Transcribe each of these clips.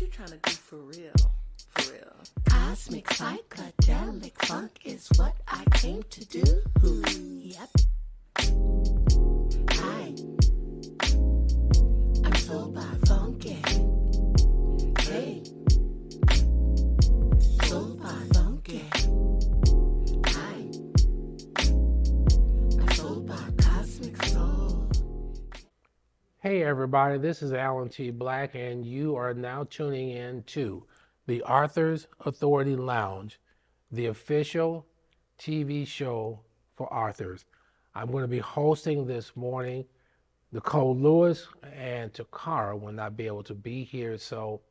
you trying to do for real? For real. Cosmic psychedelic funk is what I came to do. Yep. Hi. I'm soul by funky. Hey. Soul by funky. Hi. I'm soul by cosmic soul. Hey everybody, this is Alan T. Black, and you are now tuning in to the Authors Authority Lounge, the official TV show for authors. I'm going to be hosting this morning. Nicole Lewis and Takara will not be able to be here, so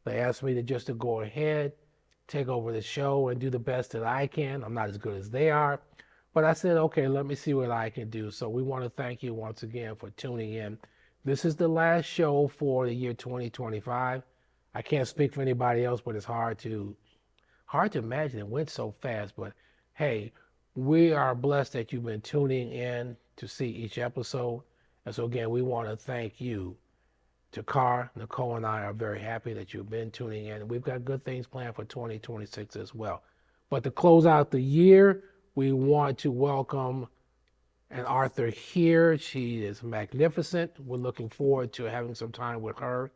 they asked me to go ahead, take over the show, and do the best that I can. I'm not as good as they are, but I said, okay, let me see what I can do. So we want to thank you once again for tuning in. This is the last show for the year 2025. I can't speak for anybody else, but it's hard to imagine it went so fast. But hey, we are blessed that you've been tuning in to see each episode. And so again, we want to thank you. Takar, Nicole, and I are very happy that you've been tuning in. And we've got good things planned for 2026 as well. But to close out the year, we want to welcome an author here. She is magnificent. We're looking forward to having some time with her,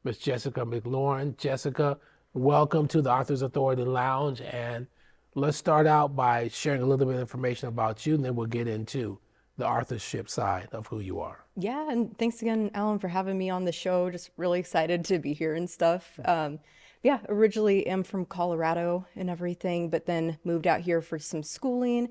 Miss Jessica McLaurin. Jessica, welcome to the Authors Authority Lounge. And let's start out by sharing a little bit of information about you, and then we'll get into the authorship side of who you are. Yeah, and thanks again, Alan, for having me on the show. Just really excited to be here and stuff. Yeah, originally am from Colorado and everything, but then moved out here for some schooling.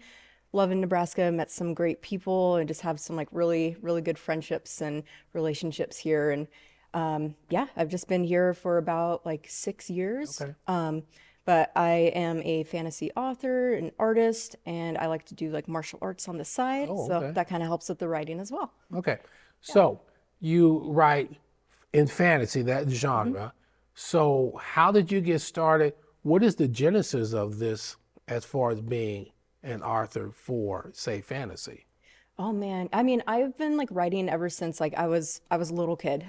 Loving Nebraska, met some great people, and just have some like really, really good friendships and relationships here. And yeah, I've just been here for about like 6 years. Okay. But I am a fantasy author, an artist, and I like to do like martial arts on the side. Oh, So okay. that kind of helps with the writing as well. Okay. So you write in fantasy, that genre. So how did you get started? What is the genesis of this as far as being an author for, say, fantasy? Oh man, I mean, I've been like writing ever since like I was a little kid.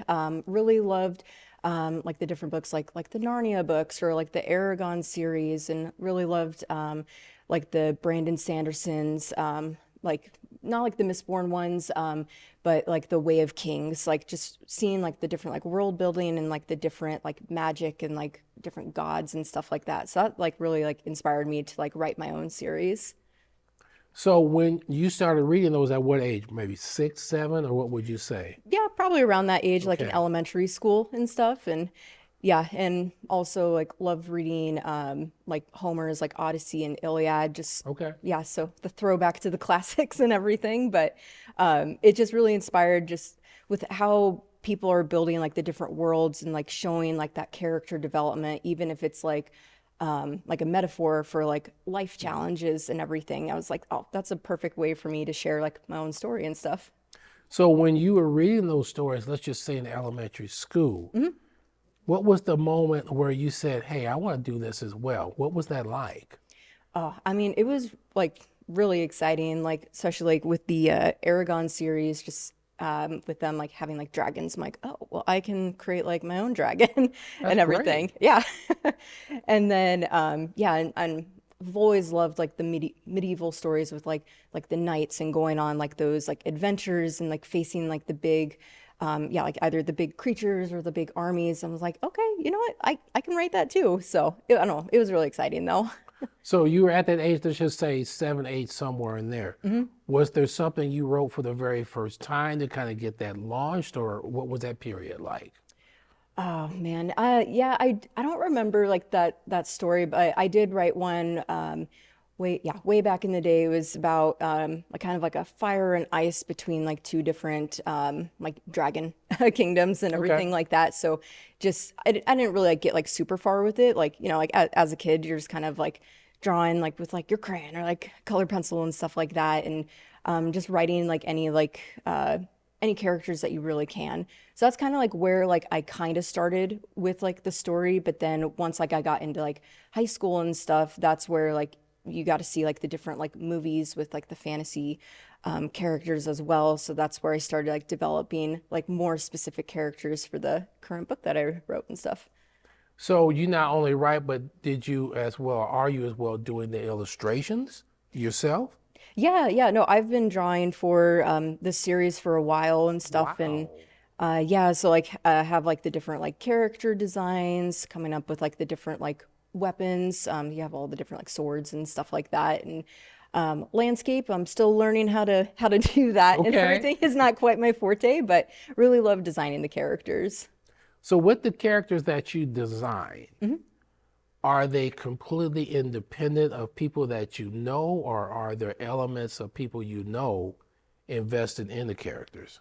Really loved like the different books, like the Narnia books or like the Aragon series, and really loved like the Brandon Sandersons, like not like the Mistborn ones, but like the Way of Kings, like just seeing like the different like world building and like the different like magic and like different gods and stuff like that. So that like really like inspired me to like write my own series. So when you started reading those, at what age? Maybe 6, 7, or what would you say? Yeah, probably around that age, like in Okay. elementary school and stuff. And yeah, and also like loved reading like Homer's like Odyssey and Iliad. Just Okay. yeah, so the throwback to the classics and everything. But it just really inspired just with how people are building like the different worlds and like showing like that character development, even if it's like a metaphor for like life challenges and everything. I was like, oh, that's a perfect way for me to share like my own story and stuff. So when you were reading those stories, let's just say in elementary school, what was the moment where you said, hey, I want to do this as well? What was that like? Oh, I mean, it was like really exciting, like especially like with the Aragon series, just with them like having like dragons. I'm like, oh, well, I can create like my own dragon That's and everything. great. Yeah. And then yeah, and I've always loved like the medieval stories with like the knights and going on like those like adventures and like facing like the big yeah, like either the big creatures or the big armies. I was like, okay, you know what? I can write that too. So I don't know. It was really exciting though. So you were at that age, let's just say 7, 8, somewhere in there. Was there something you wrote for the very first time to kind of get that launched, or what was that period like? Oh man, yeah, I don't remember like that story, but I did write one way back in the day. It was about like kind of like a fire and ice between like two different like dragon kingdoms and everything like that. So just I didn't really like get like super far with it. Like you know, like as a kid, you're just kind of like drawing like with like your crayon or like color pencil and stuff like that, and just writing like any characters that you really can. So that's kind of like where like I kind of started with like the story, but then once like I got into like high school and stuff, that's where like you got to see like the different like movies with like the fantasy characters as well. So that's where I started like developing like more specific characters for the current book that I wrote and stuff. So you not only write, but did you as well, are you as well doing the illustrations yourself? Yeah, no, I've been drawing for this series for a while and stuff, and Wow. yeah, so like have like the different like character designs, coming up with like the different like weapons. You have all the different like swords and stuff like that, and landscape. I'm still learning how to do that, and Okay. everything is not quite my forte, but really love designing the characters. So with the characters that you design, are they completely independent of people that you know, or are there elements of people you know invested in the characters?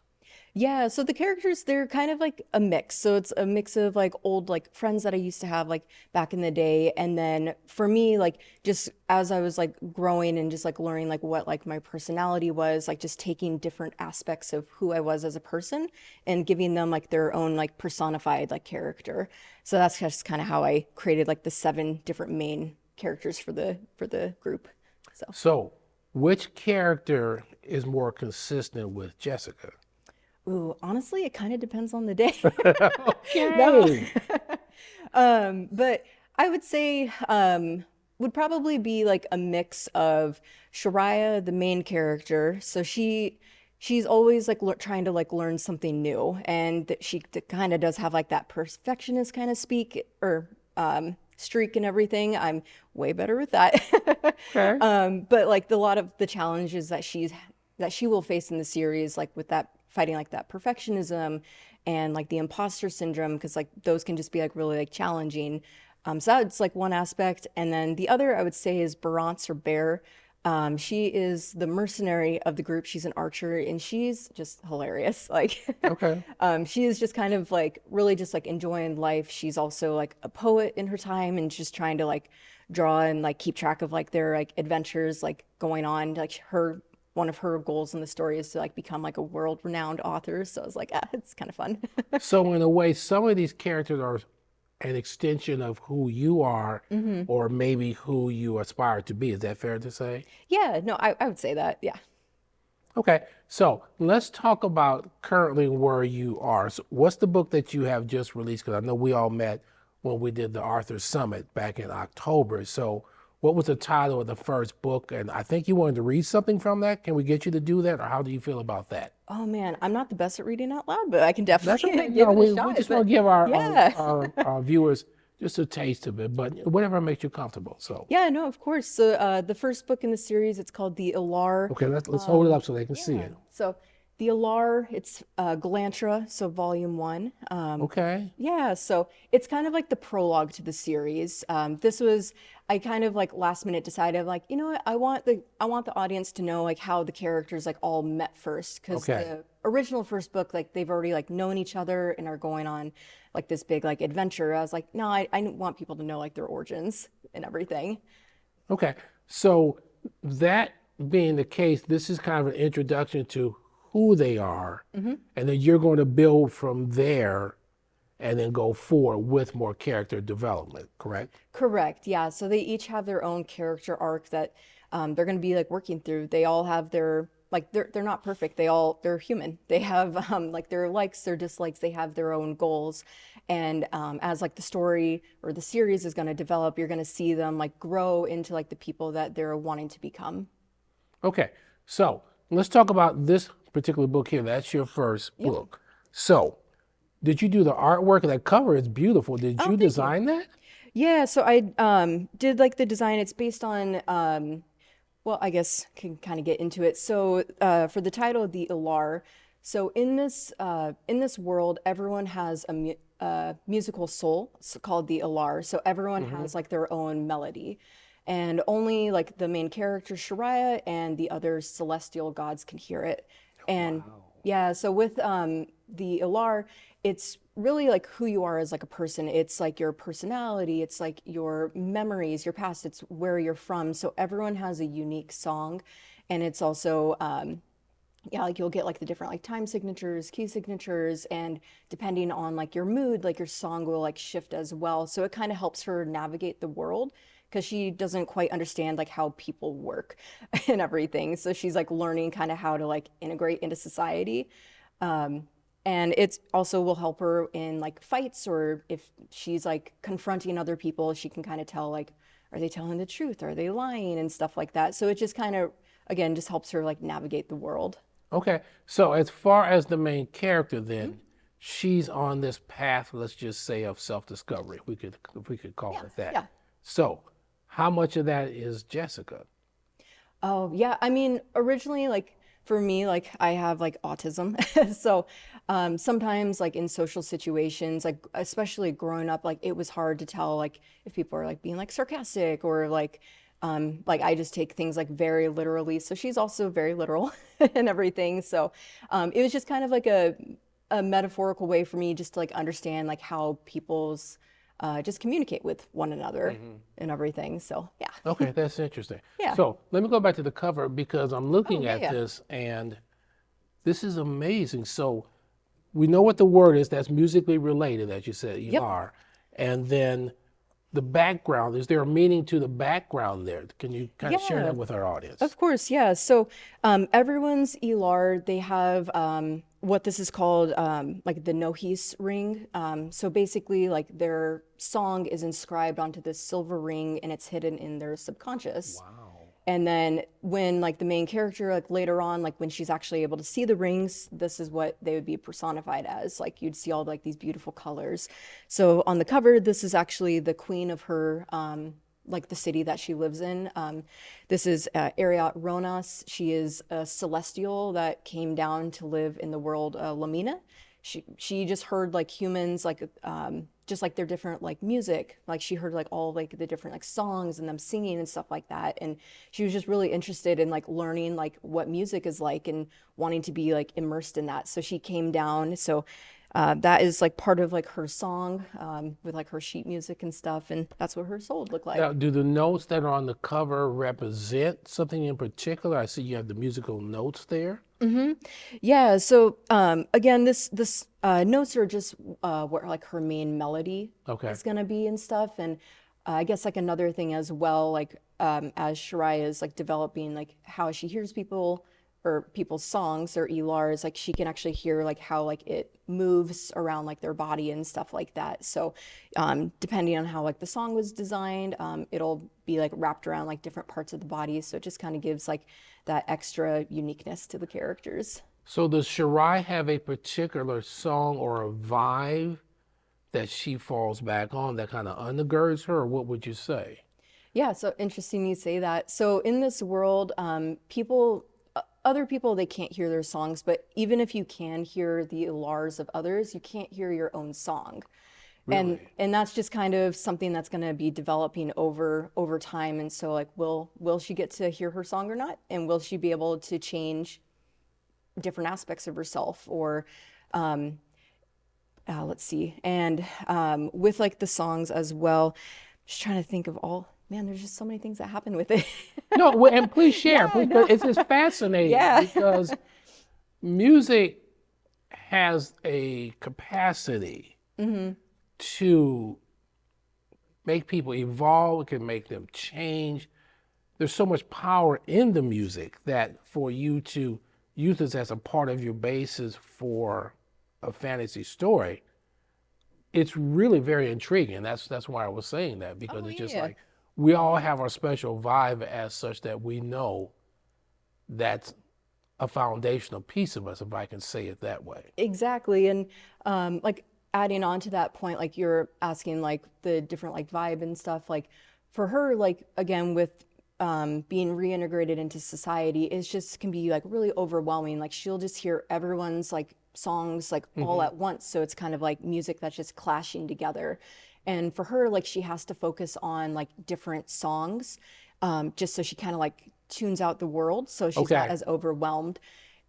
Yeah, so the characters, they're kind of like a mix. So it's a mix of like old like friends that I used to have like back in the day. And then for me, like just as I was like growing and just like learning like what like my personality was, like just taking different aspects of who I was as a person and giving them like their own like personified like character. So that's just kind of how I created like the seven different main characters for the group. So, So which character is more consistent with Jessica? ooh, honestly, it kind of depends on the day. No. Okay. But I would say would probably be like a mix of Shariah, the main character. So she's always like trying to like learn something new, and that she kind of does have like that perfectionist kind of speak or streak and everything. I'm way better with that. Okay. But like a lot of the challenges that she will face in the series, like with that fighting like that perfectionism and like the imposter syndrome, because like those can just be like really like challenging. So that's like one aspect, and then the other I would say is Barance or Bear. She is the mercenary of the group. She's an archer, and she's just hilarious. Like, Okay. she is just kind of like really just like enjoying life. She's also like a poet in her time, and just trying to like draw and like keep track of like their like adventures like going on. Like her one of her goals in the story is to like become like a world-renowned author. So I was like, ah, it's kind of fun. So in a way, some of these characters are an extension of who you are, or maybe who you aspire to be. Is that fair to say? Yeah, no, I would say that. Yeah. Okay, so let's talk about currently where you are. So what's the book that you have just released? Because I know we all met when we did the Arthur Summit back in October. So what was the title of the first book? And I think you wanted to read something from that. Can we get you to do that, or how do you feel about that? Oh man, I'm not the best at reading out loud, but I can That's definitely okay. give No, it a we shot. just want But to give our, yeah. our viewers just a taste of it, but whatever makes you comfortable. So, Yeah, no, of course. So the first book in the series, it's called The Ilar. okay, let's hold it up so they can see Yeah. it. So The Ilar, it's Galantra, so volume one. Okay. Yeah, so it's kind of like the prologue to the series. This was I kind of like last minute decided like, you know what, I want the audience to know like how the characters like all met first, because Okay. the original first book like they've already like known each other and are going on like this big like adventure. I was like, no, I want people to know like their origins and everything. Okay. So that being the case, this is kind of an introduction to who they are, and then you're going to build from there and then go forward with more character development, correct? Correct. Yeah. So they each have their own character arc that they're going to be like working through. They all have their like they're not perfect. They're human. They have like their likes, their dislikes. They have their own goals, and as like the story or the series is going to develop, you're going to see them like grow into like the people that they're wanting to become. Okay. So let's talk about this particular book here. That's your first Yeah. book. So did you do the artwork? That cover is beautiful. Did Oh, you thank you. design that? Yeah. So I did like the design. It's based on well, I guess can kind of get into it. So, for the title, the Ilar. So in this world, everyone has a musical soul called the Ilar. So everyone has like their own melody, and only like the main character Shariah and the other celestial gods can hear it. And yeah, so with the Ilar, it's really like who you are as like a person. It's like your personality, it's like your memories, your past, it's where you're from. So everyone has a unique song, and it's also yeah, like you'll get like the different like time signatures, key signatures, and depending on like your mood, like your song will like shift as well. So it kind of helps her navigate the world, because she doesn't quite understand like how people work and everything. So she's like learning kind of how to like integrate into society. And it's also will help her in like fights, or if she's like confronting other people, she can kind of tell like, are they telling the truth? Are they lying and stuff like that? So it just kind of, again, just helps her like navigate the world. Okay, so as far as the main character, then she's on this path, let's just say, of self-discovery. If we could call it that. Yeah. So, how much of that is Jessica? Oh, yeah. I mean, originally, like for me, like I have like autism. So sometimes, like in social situations, like especially growing up, like it was hard to tell, like if people are like being like sarcastic or like I just take things like very literally. So she's also very literal and everything. So it was just kind of like a metaphorical way for me just to like understand like how people's just communicate with one another and everything. So yeah. Okay, that's interesting. Yeah. So, let me go back to the cover because I'm Oh, looking yeah, at yeah. this and this is amazing. So, we know what the word is that's musically related, as you said, Yep. Elar. And then the background, is there a meaning to the background there? Can you kind of share Yeah. that with our audience? Of course, yeah. So everyone's ELAR, they have what this is called like the Nohis ring. So basically, like their song is inscribed onto this silver ring and it's hidden in their subconscious. Wow. And then when like the main character, like later on, like when she's actually able to see the rings, this is what they would be personified as. Like you'd see all like these beautiful colors. So on the cover, this is actually the queen of her like the city that she lives in. This is Ariat Ronas. She is a celestial that came down to live in the world Lamina. She just heard like humans like just like their different like music. Like she heard like all like the different like songs and them singing and stuff like that. And she was just really interested in like learning like what music is like and wanting to be like immersed in that. So she came down. So that is like part of like her song with like her sheet music and stuff, and that's what her soul would look like. Now, do the notes that are on the cover represent something in particular? I see you have the musical notes there. Yeah, so again, this notes are just what like her main melody Okay. is gonna be and stuff, and I guess like another thing as well, like as Shariah is like developing like how she hears people or people's songs or ELARs, like she can actually hear like how like it moves around like their body and stuff like that. So depending on how like the song was designed, it'll be like wrapped around like different parts of the body. So it just kind of gives like that extra uniqueness to the characters. So does Shirai have a particular song or a vibe that she falls back on that kind of undergirds her, or what would you say? Yeah, so interesting you say that. So in this world, other people, they can't hear their songs, but even if you can hear the lars of others, you can't hear your own song. And Really? and that's just kind of something that's going to be developing over time. And so like, will she get to hear her song or not? And will she be able to change different aspects of herself or let's see. And with like the songs as well, just trying to think of all, man, there's just so many things that happen with it. No, and please share, Yeah, because no. it's just fascinating Yeah. because music has a capacity to make people evolve, it can make them change. There's so much power in the music that for you to use this as a part of your basis for a fantasy story, it's really very intriguing. That's why I was saying that, because Oh, it's just yeah. like we all have our special vibe as such that we know that's a foundational piece of us, if I can say it that way. Exactly. And like adding on to that point, like you're asking like the different like vibe and stuff, like for her, like again with being reintegrated into society, it's just can be like really overwhelming. Like she'll just hear everyone's like songs like all at once. So it's kind of like music that's just clashing together. And for her, like she has to focus on like different songs, just so she kind of like tunes out the world so she's not Okay. as overwhelmed.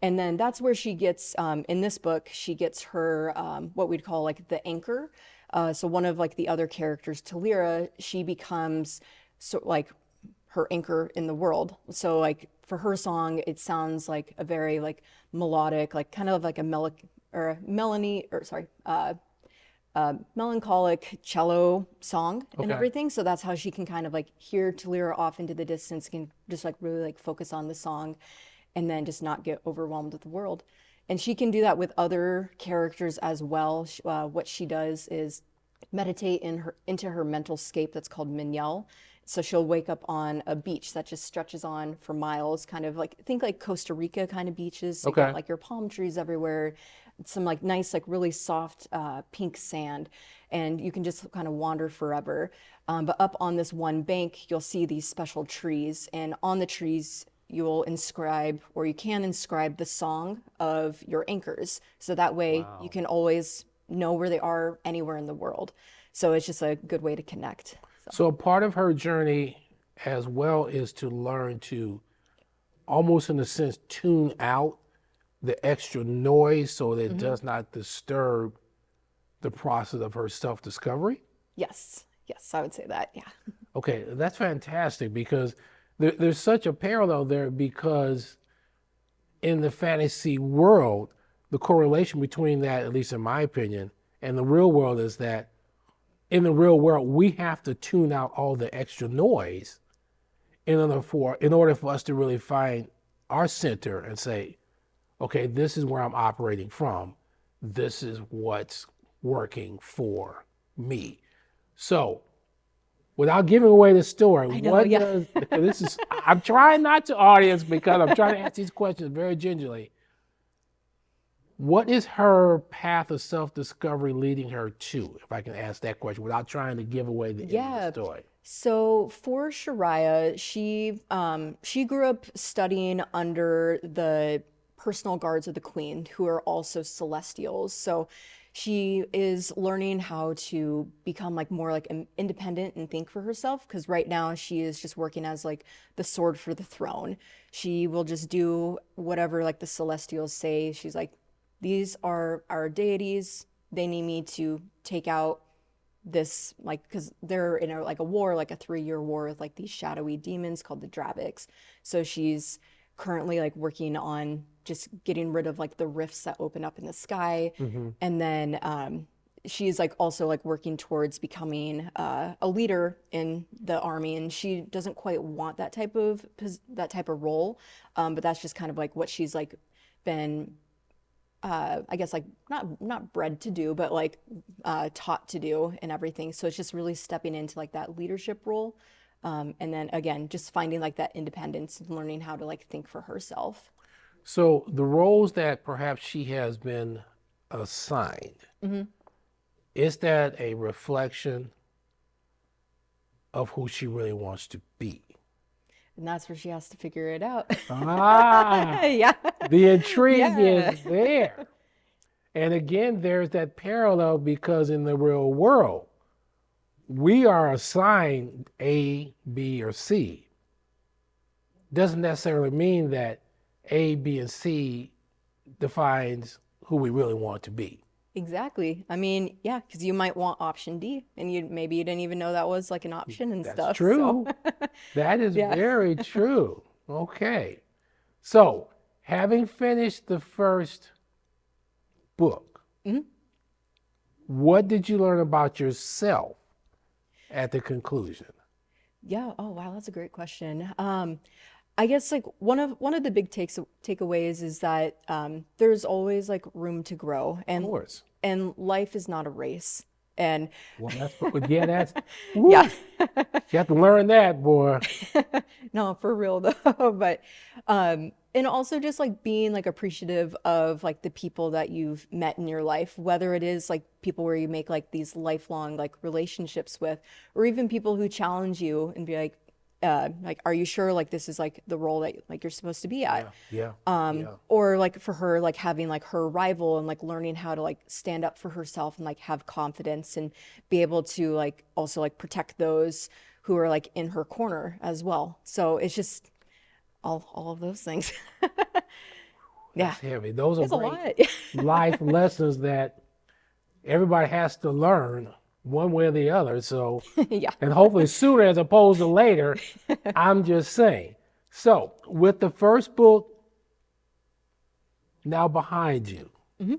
And then that's where she gets, in this book, she gets her, what we'd call like the anchor. So one of like the other characters, Talira, she becomes so like her anchor in the world. So like for her song, it sounds like a very like melodic, like kind of like a melancholic cello song and Okay. everything. So that's how she can kind of like hear Talira off into the distance, can just like really like focus on the song and then just not get overwhelmed with the world. And she can do that with other characters as well. What she does is meditate into her mental scape that's called Mignel. So she'll wake up on a beach that just stretches on for miles, kind of like, think like Costa Rica kind of beaches. So you got Okay. like your palm trees everywhere, some like nice, like really soft pink sand, and you can just kind of wander forever. But up on this one bank, you'll see these special trees, and on the trees, you'll inscribe, or you can inscribe the song of your anchors. So that way you Wow. can always know where they are anywhere in the world. So it's just a good way to connect. So, So part of her journey as well is to learn to almost in a sense tune out the extra noise so that it mhm. does not disturb the process of her self-discovery. Yes, yes, I would say that. Yeah. Okay, that's fantastic because there's such a parallel there because in the fantasy world, the correlation between that, at least in my opinion, and the real world is that in the real world, we have to tune out all the extra noise in order for us to really find our center and say, okay, this is where I'm operating from. This is what's working for me. So, without giving away the story, I know, what yeah. does this is? I'm trying not to audience because I'm trying to ask these questions very gingerly. What is her path of self-discovery leading her to? If I can ask that question without trying to give away the end of the Yeah. story. So for Shariah, she grew up studying under the personal guards of the queen, who are also celestials. So she is learning how to become like more like independent and think for herself. Because right now she is just working as like the sword for the throne. She will just do whatever like the celestials say. She's like, these are our deities. They need me to take out this, like, because they're in a like a war, like a 3-year war with like these shadowy demons called the Drabics. So she's currently like working on just getting rid of like the rifts that open up in the sky. Hmm. And then she's like also like working towards becoming a leader in the army, and she doesn't quite want that type of role, but that's just kind of like what she's like been I guess like not bred to do, but like taught to do and everything. So it's just really stepping into like that leadership role, and then again, just finding like that independence and learning how to like think for herself. So the roles that perhaps she has been assigned, Hmm. is that a reflection of who she really wants to be? And that's where she has to figure it out. Ah, Yeah, the intrigue yeah, is there. And again, there's that parallel because in the real world, we are assigned A, B, or C. Doesn't necessarily mean that A, B, and C defines who we really want to be. exactly. I mean, yeah, because you might want option D, and maybe you didn't even know that was like an option and That's stuff. So, true. That is yeah. very true. Okay. So, having finished the first book, Mhm. what did you learn about yourself at the conclusion? Yeah. Oh, wow. That's a great question. I guess like one of the big takeaways is that there's always like room to grow, Of course. and life is not a race. And Well, yeah, that's, yeah, woo, you have to learn that, boy. no, for real though. But and also just like being like appreciative of like the people that you've met in your life, whether it is like people where you make like these lifelong like relationships with, or even people who challenge you and be like, are you sure like this is like the role that like you're supposed to be at? Yeah, yeah, yeah. Or like for her, like having like her rival and like learning how to like stand up for herself and like have confidence and be able to like also like protect those who are like in her corner as well. So it's just all of those things. Yeah, That's heavy. Those are it's a great lot. life lessons that everybody has to learn one way or the other. So, Yeah. and hopefully sooner as opposed to later. I'm just saying. So, with the first book now behind you, Hmm.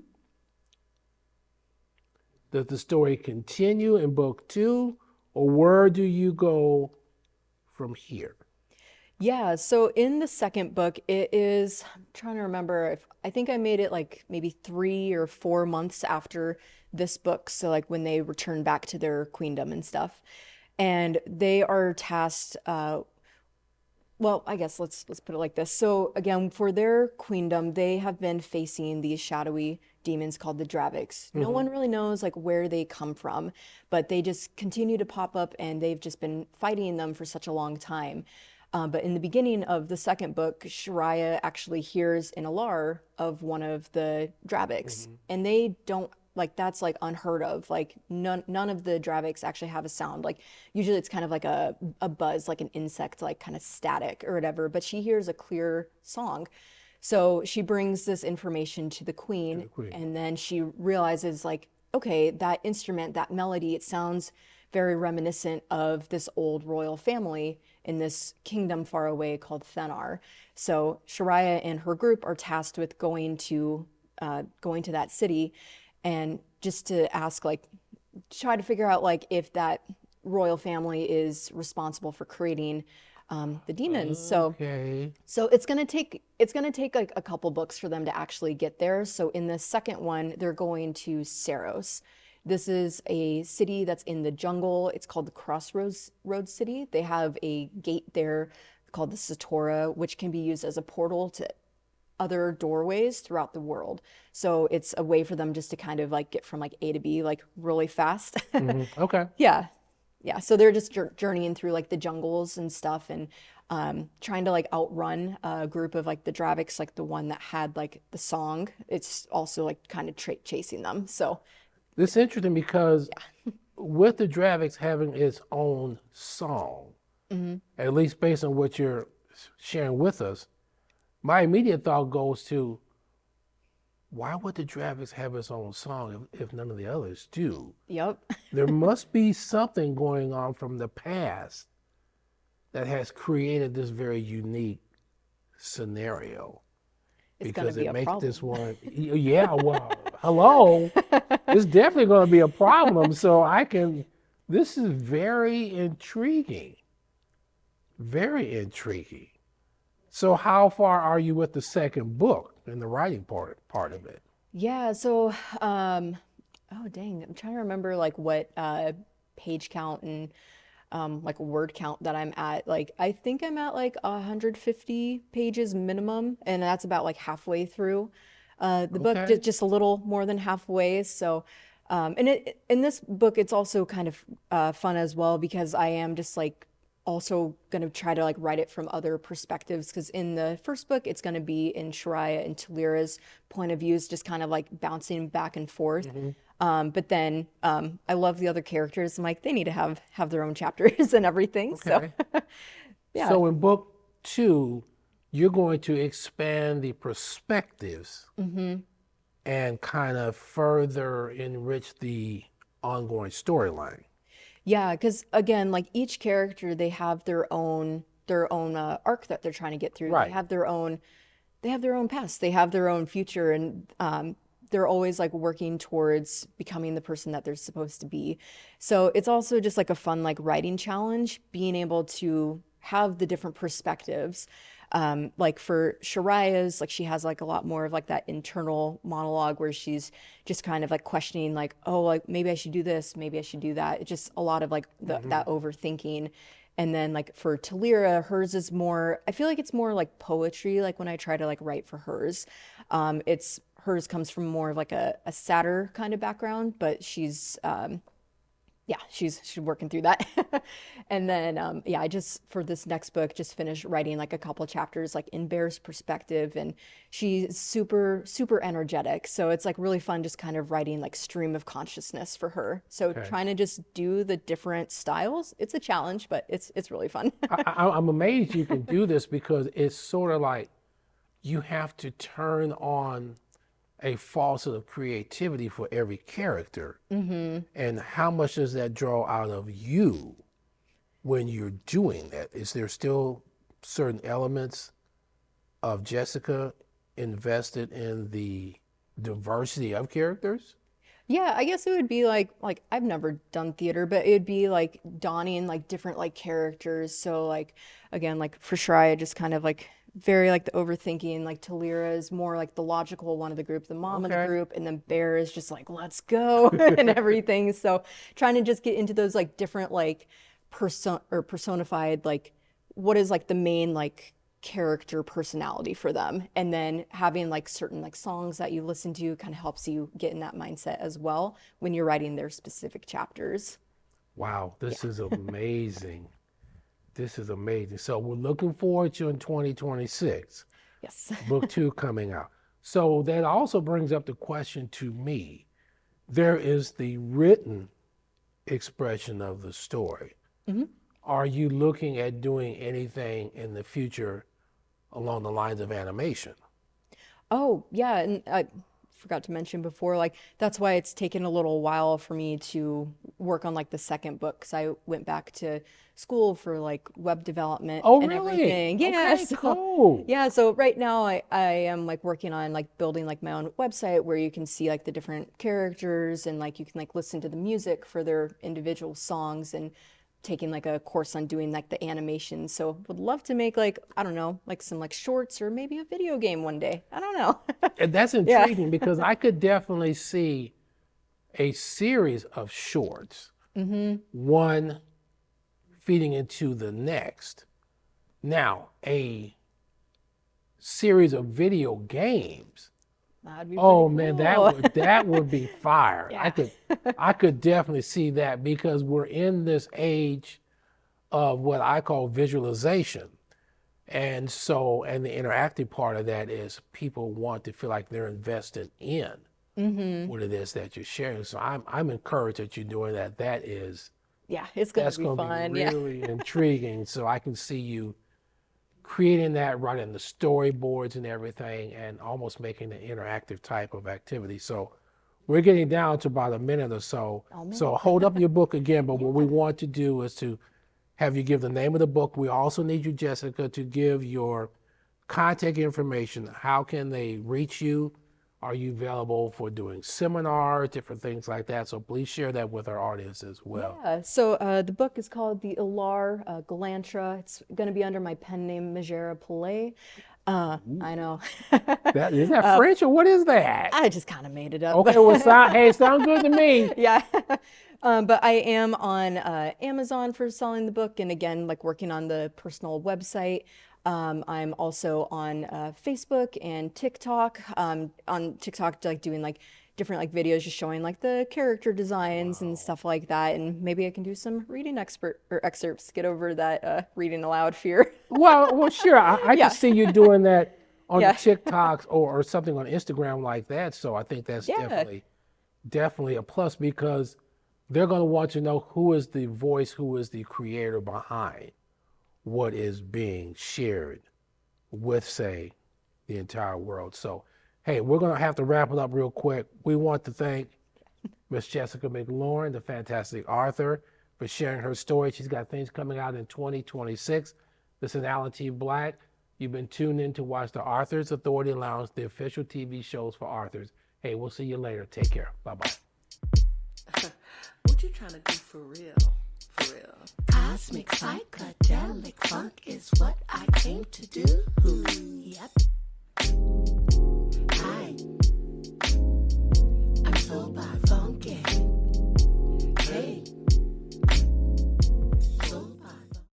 does the story continue in book 2, or where do you go from here? Yeah, so in the second book, it is, I'm trying to remember if I think I made it like maybe 3 or 4 months after this book. So, like when they return back to their queendom and stuff. And they are tasked, well, I guess let's put it like this. So again, for their queendom, they have been facing these shadowy demons called the Draviks. No one really knows like where they come from, but they just continue to pop up, and they've just been fighting them for such a long time. But in the beginning of the second book, Shariah actually hears an alar of one of the Draviks, and they don't like that's like unheard of. Like none of the Draviks actually have a sound. Like usually it's kind of like a buzz, like an insect, like kind of static or whatever. But she hears a clear song. So she brings this information to the To queen, the queen. and then she realizes, like, okay, that instrument, that melody, it sounds very reminiscent of this old royal family in this kingdom far away called Thenar. So Shariah and her group are tasked with going to that city, and just to ask, like, try to figure out like if that royal family is responsible for creating the demons. So Okay. so it's gonna take like a couple books for them to actually get there. So in the second one, they're going to Saros. This is a city that's in the jungle. It's called the Crossroads City. They have a gate there called the Satora, which can be used as a portal to other doorways throughout the world. So it's a way for them just to kind of like get from like A to B like really fast. Okay. Yeah. Yeah. So they're just journeying through like the jungles and stuff, and trying to like outrun a group of like the Draviks, like the one that had like the song. It's also like kind of chasing them. So This is interesting because with the Draviks having its own song, at least based on what you're sharing with us, my immediate thought goes to why would the Draviks have its own song if none of the others do? yep. There must be something going on from the past that has created this very unique scenario It's gonna because be it a makes problem. this one, yeah, well, hello, it's definitely going to be a problem. So this is very intriguing, very intriguing. So how far are you with the second book and the writing part of it? Yeah, so oh dang, I'm trying to remember like what page count and like word count that I'm at. Like I think I'm at like 150 pages minimum, and that's about like halfway through the book, Okay. just a little more than halfway. So and in this book it's also kind of fun as well, because I am just like also going to try to like write it from other perspectives, because in the first book it's going to be in Shariah and Talira's point of views, just kind of like bouncing back and forth. But then I love the other characters. I'm like, they need to have their own chapters and everything. So Okay. yeah. So in book two, you're going to expand the perspectives and kind of further enrich the ongoing storyline. Yeah, because again, like each character, they have their own arc that they're trying to get through. They Right. have their own past. They have their own future, and they're always like working towards becoming the person that they're supposed to be. So it's also just like a fun like writing challenge, being able to have the different perspectives. Like for Shariah's, like she has like a lot more of like that internal monologue where she's just kind of like questioning, like, oh, like maybe I should do this, maybe I should do that. It's just a lot of like that overthinking. And then like for Talira, hers is more, I feel like it's more like poetry, like when I try to like write for hers. It's hers comes from more of like a sadder kind of background, but she's working through that. And then yeah, I just for this next book just finished writing like a couple chapters like in Bear's perspective, and she's super energetic. So it's like really fun just kind of writing like stream of consciousness for her. So Okay. trying to just do the different styles, it's a challenge, but it's really fun. I'm amazed you can do this because it's sort of like you have to turn on a faucet of creativity for every character. And how much does that draw out of you when you're doing that? Is there still certain elements of Jessica invested in the diversity of characters? Yeah, I guess it would be like I've never done theater, but it would be like donning like different like characters. So like again, like for Shreya, just kind of like very like the overthinking. Like Talira is more like the logical one of the group, the mom of the Okay. group, and then Bear is just like let's go and everything. So trying to just get into those like different like personified like what is like the main like character personality for them, and then having like certain like songs that you listen to kind of helps you get in that mindset as well when you're writing their specific chapters. Wow, this is amazing. This is amazing. So we're looking forward to in 2026, Yes. book two coming out. So that also brings up the question to me. There is the written expression of the story. Are you looking at doing anything in the future along the lines of animation? Oh, yeah, and I forgot to mention before, like that's why it's taken a little while for me to work on like the second book because I went back to school for like web development Oh, and really? everything. Yeah, Okay, so cool. yeah, so right now I am like working on like building like my own website where you can see like the different characters and like you can like listen to the music for their individual songs and taking like a course on doing like the animation. So would love to make like, I don't know, like some like shorts or maybe a video game one day. I don't know. And that's Yeah. intriguing because I could definitely see a series of shorts, one feeding into the next. Now, a series of video games. That'd be Oh pretty man, cool. that would be fire. Yeah. I could definitely see that because we're in this age of what I call visualization. And so, and the interactive part of that is people want to feel like they're invested in what it is that you're sharing. So I'm encouraged that you're doing that. Yeah, it's gonna That's be going to fun. be Yeah. really intriguing. So I can see you creating that, running the storyboards and everything, and almost making an interactive type of activity. So we're getting down to about a minute or so. Oh, man. So hold up your book again. But what we want to do is to have you give the name of the book. We also need you, Jessica, to give your contact information. How can they reach you? Are you available for doing seminars, different things like that? So please share that with our audience as well. Yeah. So the book is called The Ilar Galantra. It's going to be under my pen name, Megera Pillay. I know. Is that French or what is that? I just kind of made it up. Okay, well, sound good to me. Yeah. But I am on Amazon for selling the book, and again, like working on the personal website. I'm also on Facebook and TikTok. On TikTok, like doing like different like videos, just showing like the character designs and stuff like that. And maybe I can do some reading excerpts, get over that reading aloud fear. Well, sure. I Yeah. can see you doing that on Yeah. the TikToks or something on Instagram like that. So I think that's Yeah. definitely a plus because they're going to want to know who is the voice, who is the creator behind what is being shared with, say, the entire world. So, hey, we're going to have to wrap it up real quick. We want to thank Miss Jessica McLaurin, the fantastic author, for sharing her story. She's got things coming out in 2026. This is Alan T. Black. You've been tuned in to watch the Authors Authority Lounge, the official TV shows for authors. Hey, we'll see you later. Take care. Bye-bye. What you trying to do for real? For real. Cosmic psychedelic funk is what I came to do. Yep.